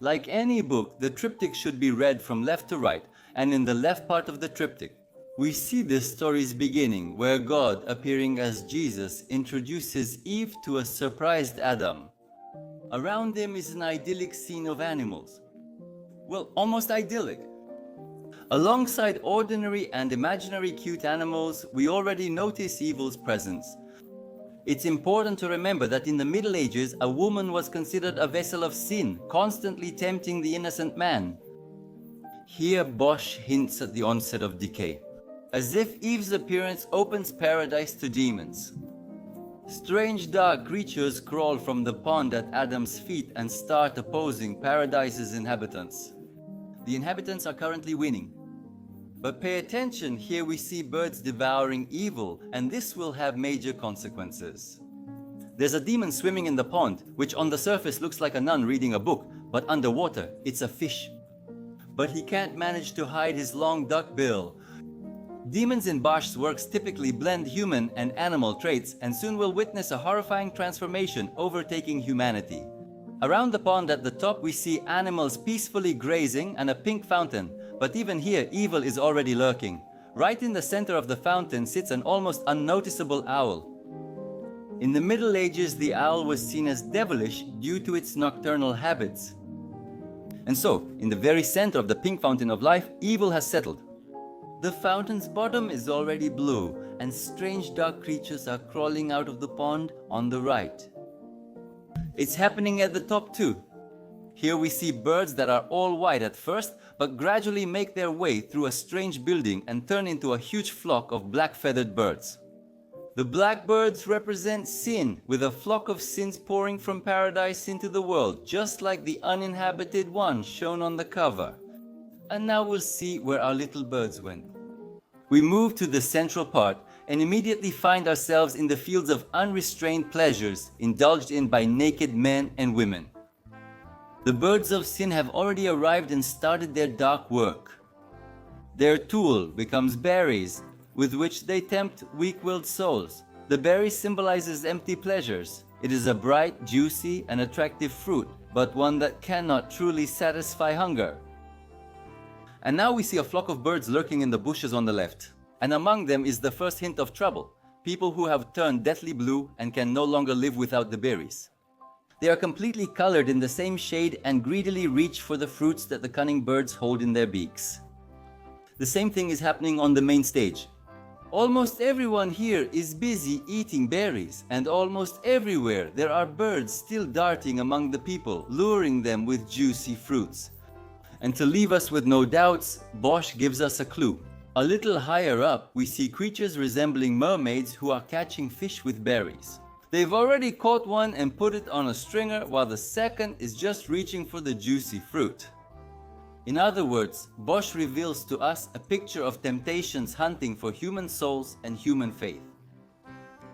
Like any book, the triptych should be read from left to right, and in the left part of the triptych, we see this story's beginning, where God, appearing as Jesus, introduces Eve to a surprised Adam. Around him is an idyllic scene of animals. Well, almost idyllic. Alongside ordinary and imaginary cute animals, we already notice evil's presence. It's important to remember that in the Middle Ages, a woman was considered a vessel of sin, constantly tempting the innocent man. Here Bosch hints at the onset of decay, as if Eve's appearance opens paradise to demons. Strange dark creatures crawl from the pond at Adam's feet and start opposing paradise's inhabitants. The inhabitants are currently winning. But pay attention, here we see birds devouring evil, and this will have major consequences. There's a demon swimming in the pond, which on the surface looks like a nun reading a book, but underwater, it's a fish. But he can't manage to hide his long duck bill. Demons in Bosch's works typically blend human and animal traits, and soon will witness a horrifying transformation overtaking humanity. Around the pond at the top we see animals peacefully grazing and a pink fountain, but even here evil is already lurking. Right in the center of the fountain sits an almost unnoticeable owl. In the Middle Ages, the owl was seen as devilish due to its nocturnal habits. And so, in the very center of the pink fountain of life, evil has settled. The fountain's bottom is already blue, and strange dark creatures are crawling out of the pond on the right. It's happening at the top too. Here we see birds that are all white at first, but gradually make their way through a strange building and turn into a huge flock of black-feathered birds. The blackbirds represent sin, with a flock of sins pouring from paradise into the world, just like the uninhabited one shown on the cover. And now we'll see where our little birds went. We move to the central part and immediately find ourselves in the fields of unrestrained pleasures indulged in by naked men and women. The birds of sin have already arrived and started their dark work. Their tool becomes berries, with which they tempt weak-willed souls. The berry symbolizes empty pleasures. It is a bright, juicy, and attractive fruit, but one that cannot truly satisfy hunger. And now we see a flock of birds lurking in the bushes on the left. And among them is the first hint of trouble, people who have turned deathly blue and can no longer live without the berries. They are completely colored in the same shade and greedily reach for the fruits that the cunning birds hold in their beaks. The same thing is happening on the main stage. Almost everyone here is busy eating berries, and almost everywhere there are birds still darting among the people, luring them with juicy fruits. And to leave us with no doubts, Bosch gives us a clue. A little higher up, we see creatures resembling mermaids who are catching fish with berries. They've already caught one and put it on a stringer, while the second is just reaching for the juicy fruit. In other words, Bosch reveals to us a picture of temptations hunting for human souls and human faith.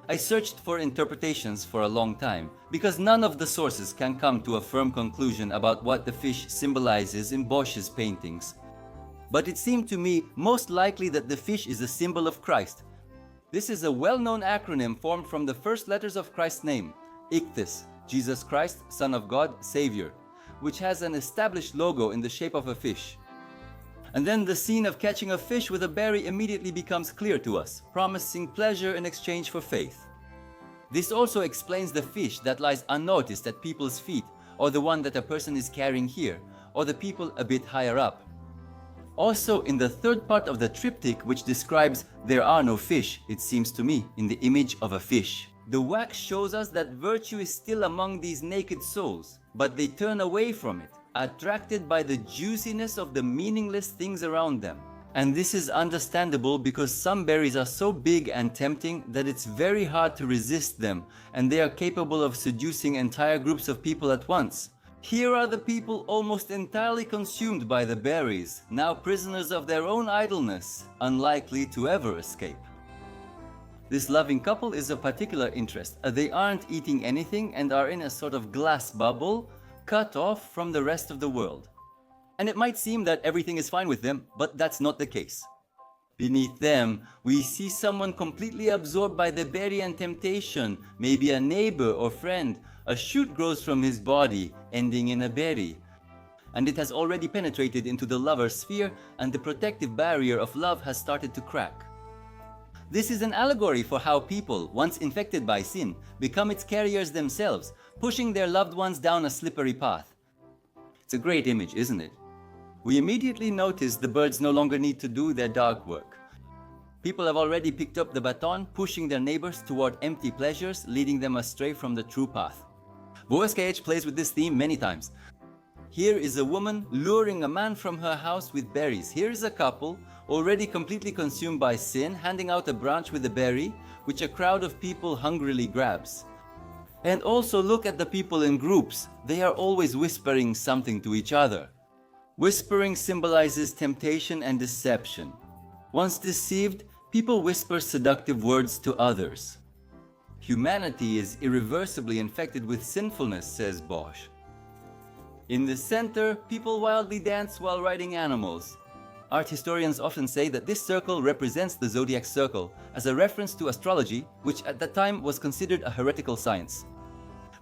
I searched for interpretations for a long time, because none of the sources can come to a firm conclusion about what the fish symbolizes in Bosch's paintings. But it seemed to me most likely that the fish is a symbol of Christ. This is a well-known acronym formed from the first letters of Christ's name, Ichthys, Jesus Christ, Son of God, Savior, which has an established logo in the shape of a fish. And then the scene of catching a fish with a berry immediately becomes clear to us, promising pleasure in exchange for faith. This also explains the fish that lies unnoticed at people's feet, or the one that a person is carrying here, or the people a bit higher up. Also, in the third part of the triptych, which describes there are no fish, it seems to me, in the image of a fish. The wax shows us that virtue is still among these naked souls, but they turn away from it, attracted by the juiciness of the meaningless things around them. And this is understandable because some berries are so big and tempting that it's very hard to resist them, and they are capable of seducing entire groups of people at once. Here are the people almost entirely consumed by the berries, now prisoners of their own idleness, unlikely to ever escape. This loving couple is of particular interest. They aren't eating anything and are in a sort of glass bubble, cut off from the rest of the world. And it might seem that everything is fine with them, but that's not the case. Beneath them, we see someone completely absorbed by the berry and temptation, maybe a neighbor or friend. A shoot grows from his body, ending in a berry. and it has already penetrated into the lover's sphere, and the protective barrier of love has started to crack. This is an allegory for how people, once infected by sin, become its carriers themselves, pushing their loved ones down a slippery path. It's a great image, isn't it? We immediately notice the birds no longer need to do their dark work. People have already picked up the baton, pushing their neighbors toward empty pleasures, leading them astray from the true path. Bosch plays with this theme many times. Here is a woman luring a man from her house with berries. Here is a couple, already completely consumed by sin, handing out a branch with a berry, which a crowd of people hungrily grabs. And also look at the people in groups. They are always whispering something to each other. Whispering symbolizes temptation and deception. Once deceived, people whisper seductive words to others. Humanity is irreversibly infected with sinfulness, says Bosch. In the center, people wildly dance while riding animals. Art historians often say that this circle represents the zodiac circle as a reference to astrology, which at that time was considered a heretical science.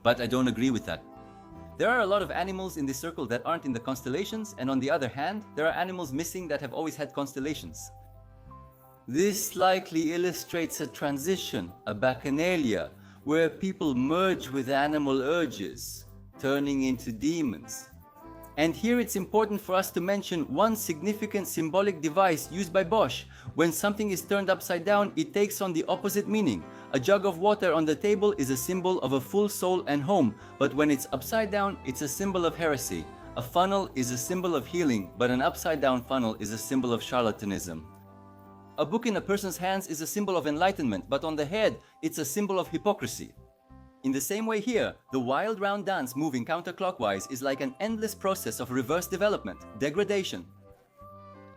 But I don't agree with that. There are a lot of animals in this circle that aren't in the constellations, and on the other hand, there are animals missing that have always had constellations. This likely illustrates a transition, a bacchanalia, where people merge with animal urges, turning into demons. And here it's important for us to mention one significant symbolic device used by Bosch. When something is turned upside down, it takes on the opposite meaning. A jug of water on the table is a symbol of a full soul and home, but when it's upside down, it's a symbol of heresy. A funnel is a symbol of healing, but an upside down funnel is a symbol of charlatanism. A book in a person's hands is a symbol of enlightenment, but on the head, it's a symbol of hypocrisy. In the same way here, the wild round dance moving counterclockwise is like an endless process of reverse development, degradation.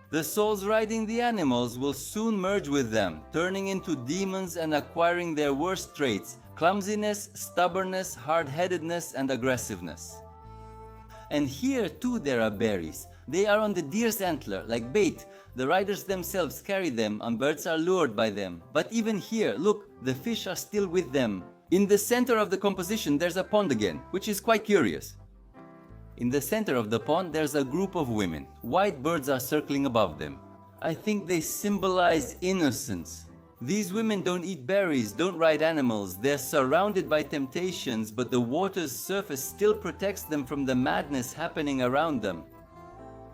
The souls riding the animals will soon merge with them, turning into demons and acquiring their worst traits: clumsiness, stubbornness, hard-headedness, and aggressiveness. And here too there are berries. They are on the deer's antler, like bait. The riders themselves carry them, and birds are lured by them. But even here, look, the fish are still with them. In the center of the composition there's a pond again, which is quite curious. In the center of the pond there's a group of women. White birds are circling above them. I think they symbolize innocence. These women don't eat berries, don't ride animals. They're surrounded by temptations, but the water's surface still protects them from the madness happening around them.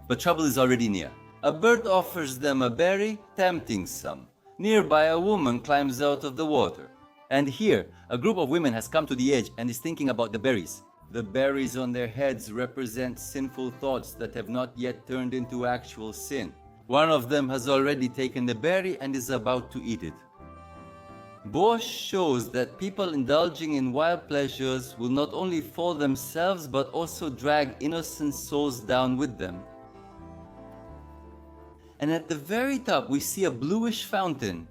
But trouble is already near. A bird offers them a berry, tempting some. Nearby a woman climbs out of the water. And here, a group of women has come to the edge and is thinking about the berries. The berries on their heads represent sinful thoughts that have not yet turned into actual sin. One of them has already taken the berry and is about to eat it. Bosch shows that people indulging in wild pleasures will not only fall themselves but also drag innocent souls down with them. And at the very top we see a bluish fountain.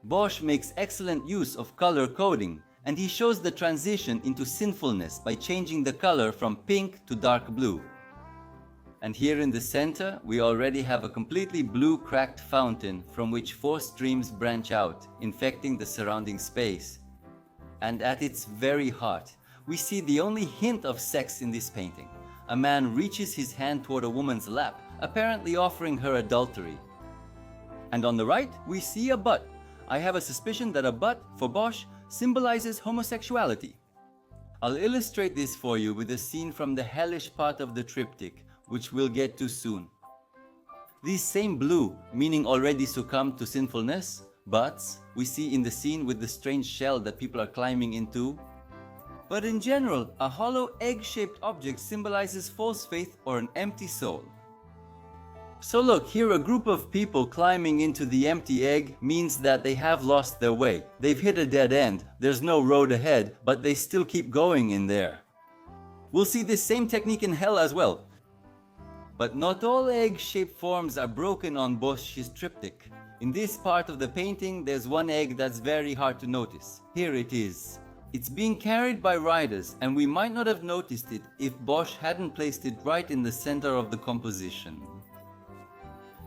Bosch makes excellent use of color coding, and he shows the transition into sinfulness by changing the color from pink to dark blue. And here in the center, we already have a completely blue cracked fountain from which 4 streams branch out, infecting the surrounding space. And at its very heart, we see the only hint of sex in this painting. A man reaches his hand toward a woman's lap, apparently offering her adultery. And on the right, we see a butt. I have a suspicion that a butt, for Bosch, symbolizes homosexuality. I'll illustrate this for you with a scene from the hellish part of the triptych, which we'll get to soon. These same blue, meaning already succumbed to sinfulness, butts we see in the scene with the strange shell that people are climbing into. But in general, a hollow egg-shaped object symbolizes false faith or an empty soul. So look, here a group of people climbing into the empty egg means that they have lost their way. They've hit a dead end, there's no road ahead, but they still keep going in there. We'll see this same technique in hell as well. But not all egg-shaped forms are broken on Bosch's triptych. In this part of the painting, there's one egg that's very hard to notice. Here it is. It's being carried by riders, and we might not have noticed it if Bosch hadn't placed it right in the center of the composition.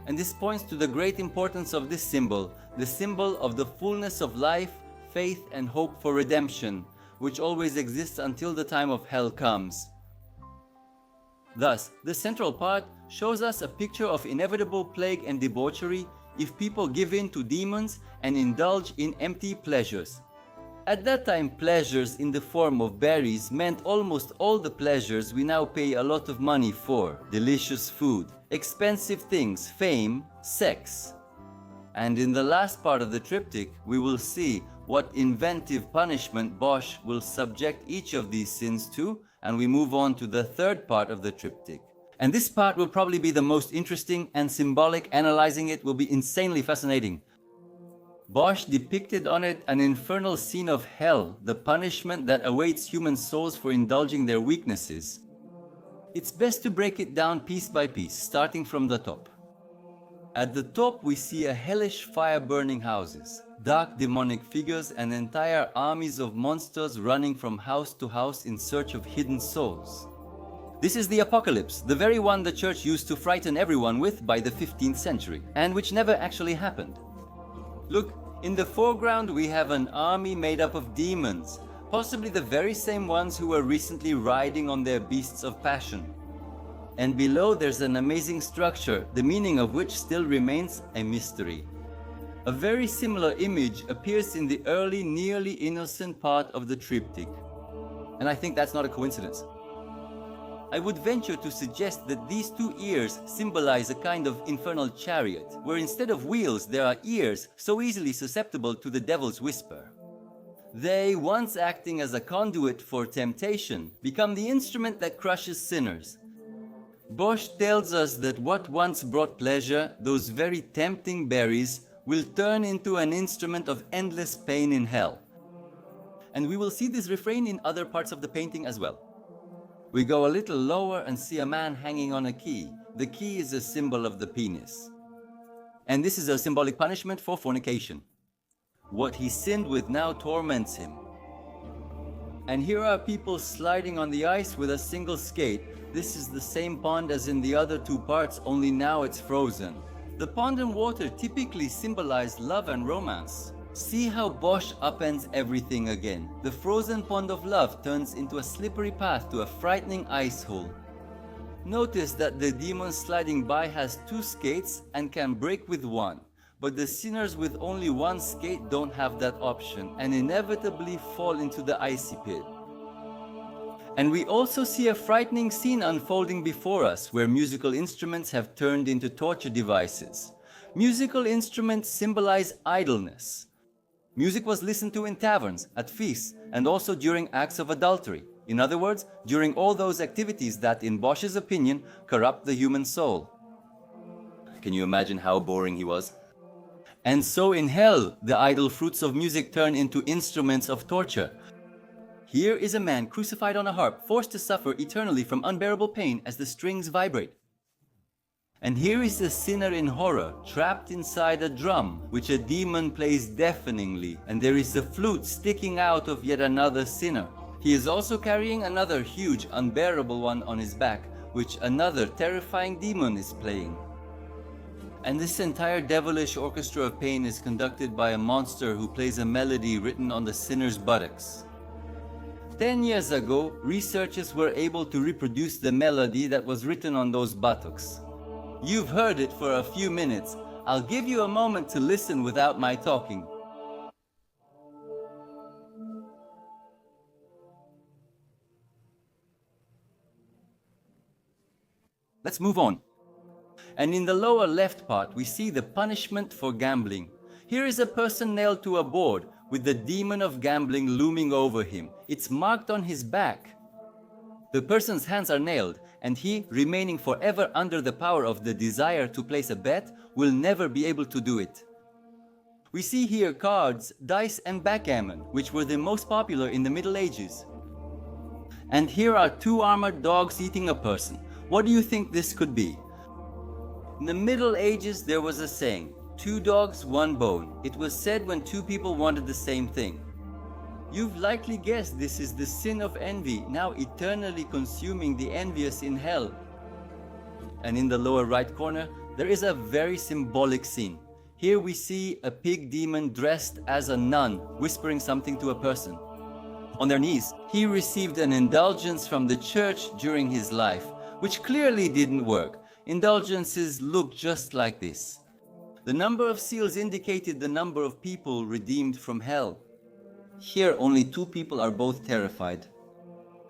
And this points to the great importance of this symbol, the symbol of the fullness of life, faith, and hope for redemption, which always exists until the time of hell comes. Thus, the central part shows us a picture of inevitable plague and debauchery if people give in to demons and indulge in empty pleasures. At that time, pleasures in the form of berries meant almost all the pleasures we now pay a lot of money for: delicious food, expensive things, fame, sex. And in the last part of the triptych, we will see what inventive punishment Bosch will subject each of these sins to, and we move on to the third part of the triptych. And this part will probably be the most interesting and symbolic. Analyzing it will be insanely fascinating. Bosch depicted on it an infernal scene of hell, the punishment that awaits human souls for indulging their weaknesses. It's best to break it down piece by piece, starting from the top. At the top we see a hellish fire burning houses, dark demonic figures and entire armies of monsters running from house to house in search of hidden souls. This is the apocalypse, the very one the church used to frighten everyone with by the 15th century, and which never actually happened. Look, in the foreground we have an army made up of demons, possibly the very same ones who were recently riding on their beasts of passion. And below there's an amazing structure, the meaning of which still remains a mystery. A very similar image appears in the early, nearly innocent part of the triptych. And I think that's not a coincidence. I would venture to suggest that these two ears symbolize a kind of infernal chariot, where instead of wheels there are ears so easily susceptible to the devil's whisper. They, once acting as a conduit for temptation, become the instrument that crushes sinners. Bosch tells us that what once brought pleasure, those very tempting berries, will turn into an instrument of endless pain in hell. And we will see this refrain in other parts of the painting as well. We go a little lower and see a man hanging on a key. The key is a symbol of the penis. And this is a symbolic punishment for fornication. What he sinned with now torments him. And here are people sliding on the ice with a single skate. This is the same pond as in the other two parts, only now it's frozen. The pond and water typically symbolize love and romance. See how Bosch upends everything again. The frozen pond of love turns into a slippery path to a frightening ice hole. Notice that the demon sliding by has two skates and can break with one. But the sinners with only one skate don't have that option and inevitably fall into the icy pit. And we also see a frightening scene unfolding before us, where musical instruments have turned into torture devices. Musical instruments symbolize idleness. Music was listened to in taverns, at feasts, and also during acts of adultery. In other words, during all those activities that, in Bosch's opinion, corrupt the human soul. Can you imagine how boring he was? And so in hell, the idle fruits of music turn into instruments of torture. Here is a man crucified on a harp, forced to suffer eternally from unbearable pain as the strings vibrate. And here is a sinner in horror, trapped inside a drum, which a demon plays deafeningly, and there is a flute sticking out of yet another sinner. He is also carrying another huge, unbearable one on his back, which another terrifying demon is playing. And this entire devilish orchestra of pain is conducted by a monster who plays a melody written on the sinner's buttocks. 10 years ago, researchers were able to reproduce the melody that was written on those buttocks. You've heard it for a few minutes. I'll give you a moment to listen without my talking. Let's move on. And in the lower left part, we see the punishment for gambling. Here is a person nailed to a board with the demon of gambling looming over him. It's marked on his back. The person's hands are nailed, and he, remaining forever under the power of the desire to place a bet, will never be able to do it. We see here cards, dice and backgammon, which were the most popular in the Middle Ages. And here are two armored dogs eating a person. What do you think this could be? In the Middle Ages there was a saying, 2 dogs, 1 bone. It was said when two people wanted the same thing. You've likely guessed this is the sin of envy, now eternally consuming the envious in hell. And in the lower right corner, there is a very symbolic scene. Here we see a pig demon dressed as a nun, whispering something to a person. On their knees, he received an indulgence from the church during his life, which clearly didn't work. Indulgences look just like this. The number of seals indicated the number of people redeemed from hell. Here only 2 people are both terrified.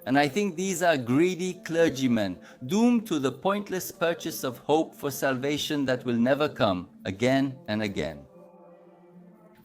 And I think these are greedy clergymen, doomed to the pointless purchase of hope for salvation that will never come, again and again.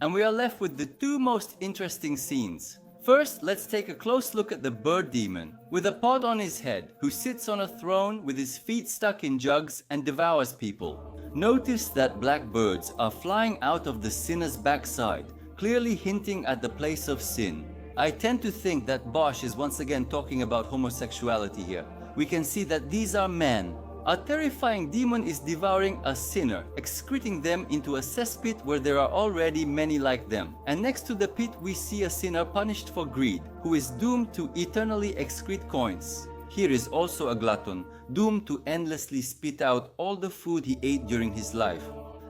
And we are left with the 2 most interesting scenes. First, let's take a close look at the bird demon, with a pod on his head, who sits on a throne with his feet stuck in jugs and devours people. Notice that black birds are flying out of the sinner's backside, clearly hinting at the place of sin. I tend to think that Bosch is once again talking about homosexuality here. We can see that these are men. A terrifying demon is devouring a sinner, excreting them into a cesspit where there are already many like them. And next to the pit we see a sinner punished for greed, who is doomed to eternally excrete coins. Here is also a glutton, doomed to endlessly spit out all the food he ate during his life.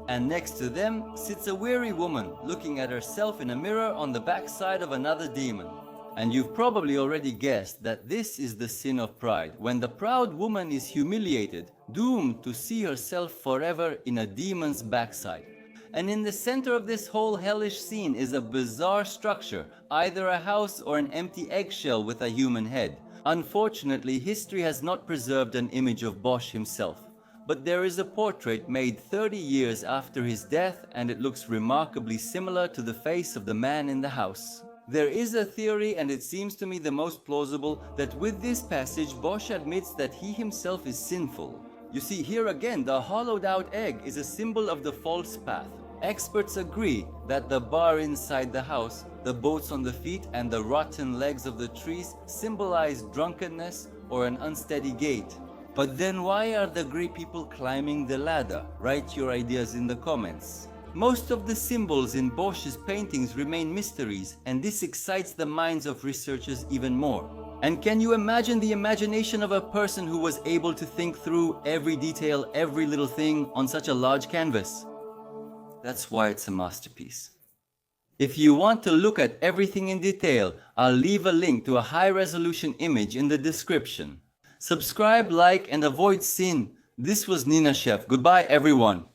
And next to them sits a weary woman, looking at herself in a mirror on the backside of another demon. And you've probably already guessed that this is the sin of pride, when the proud woman is humiliated, doomed to see herself forever in a demon's backside. And in the center of this whole hellish scene is a bizarre structure, either a house or an empty eggshell with a human head. Unfortunately, history has not preserved an image of Bosch himself. But there is a portrait made 30 years after his death, and it looks remarkably similar to the face of the man in the house. There is a theory, and it seems to me the most plausible, that with this passage Bosch admits that he himself is sinful. You see, here again the hollowed out egg is a symbol of the false path. Experts agree that the bar inside the house, the boats on the feet, and the rotten legs of the trees symbolize drunkenness or an unsteady gait. But then why are the grey people climbing the ladder? Write your ideas in the comments. Most of the symbols in Bosch's paintings remain mysteries, and this excites the minds of researchers even more. And can you imagine the imagination of a person who was able to think through every detail, every little thing on such a large canvas? That's why it's a masterpiece. If you want to look at everything in detail, I'll leave a link to a high-resolution image in the description. Subscribe, like, and avoid sin. This was Nina Chef. Goodbye, everyone.